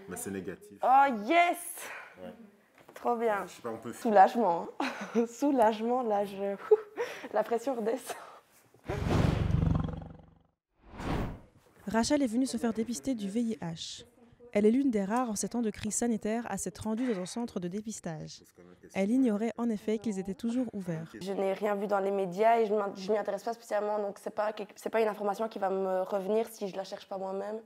Mais c'est négatif. Oh yes! Ouais. Trop bien. Je sais pas, on peut... Soulagement. Hein. Soulagement, là, la pression redescend. Rachel est venue se faire dépister du VIH. Elle est l'une des rares en ces temps de crise sanitaire à s'être rendue dans un centre de dépistage. Elle ignorait en effet qu'ils étaient toujours ouverts. Je n'ai rien vu dans les médias et je ne m'y intéresse pas spécialement, donc c'est pas une information qui va me revenir si je ne la cherche pas moi-même.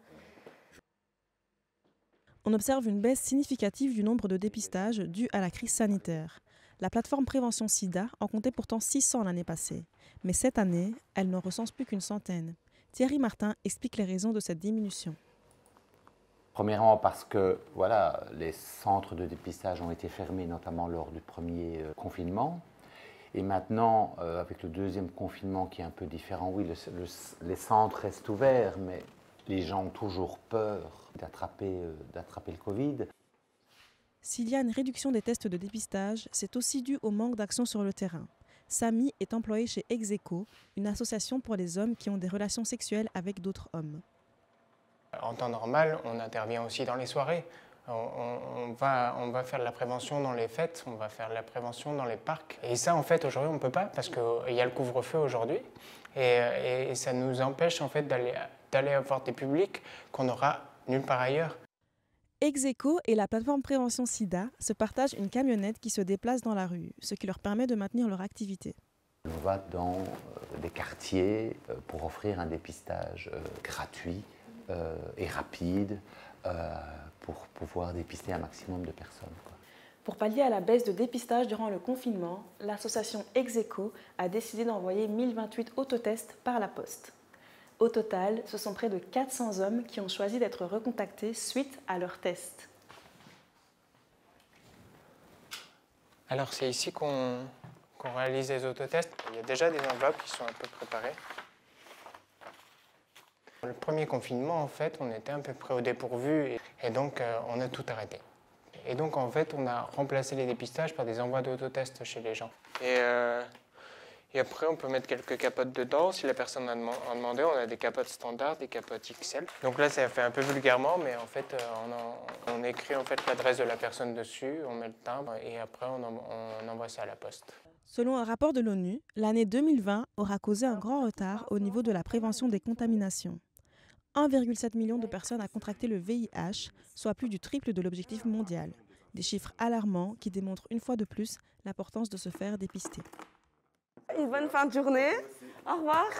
On observe une baisse significative du nombre de dépistages dû à la crise sanitaire. La plateforme Prévention SIDA en comptait pourtant 600 l'année passée. Mais cette année, elle n'en recense plus qu'une centaine. Thierry Martin explique les raisons de cette diminution. Premièrement parce que voilà, les centres de dépistage ont été fermés, notamment lors du premier confinement. Et maintenant, avec le deuxième confinement qui est un peu différent, oui, les centres restent ouverts, mais les gens ont toujours peur d'attraper le Covid. S'il y a une réduction des tests de dépistage, c'est aussi dû au manque d'action sur le terrain. Samy est employé chez Execo, une association pour les hommes qui ont des relations sexuelles avec d'autres hommes. En temps normal, on intervient aussi dans les soirées. On va faire de la prévention dans les fêtes, on va faire de la prévention dans les parcs. Et ça, en fait, aujourd'hui, on ne peut pas parce qu'il y a le couvre-feu aujourd'hui. Et ça nous empêche, en fait, d'aller avoir des publics qu'on n'aura nulle part ailleurs. Execo et la plateforme Prévention SIDA se partagent une camionnette qui se déplace dans la rue, ce qui leur permet de maintenir leur activité. On va dans des quartiers pour offrir un dépistage gratuit et rapide pour pouvoir dépister un maximum de personnes. Pour pallier à la baisse de dépistage durant le confinement, l'association Execo a décidé d'envoyer 1028 autotests par la poste. Au total, ce sont près de 400 hommes qui ont choisi d'être recontactés suite à leur test. Alors c'est ici qu'on réalise les autotests. Il y a déjà des enveloppes qui sont un peu préparées. Le premier confinement, en fait, on était un peu près au dépourvu et donc on a tout arrêté. Et donc en fait, on a remplacé les dépistages par des envois d'autotests chez les gens. Et après, on peut mettre quelques capotes dedans. Si la personne en a demandé, on a des capotes standards, des capotes XL. Donc là, ça fait un peu vulgairement, mais en fait, on écrit en fait l'adresse de la personne dessus, on met le timbre et après, on envoie ça à la poste. Selon un rapport de l'ONU, l'année 2020 aura causé un grand retard au niveau de la prévention des contaminations. 1,7 million de personnes a contracté le VIH, soit plus du triple de l'objectif mondial. Des chiffres alarmants qui démontrent une fois de plus l'importance de se faire dépister. Une bonne fin de journée. Au revoir.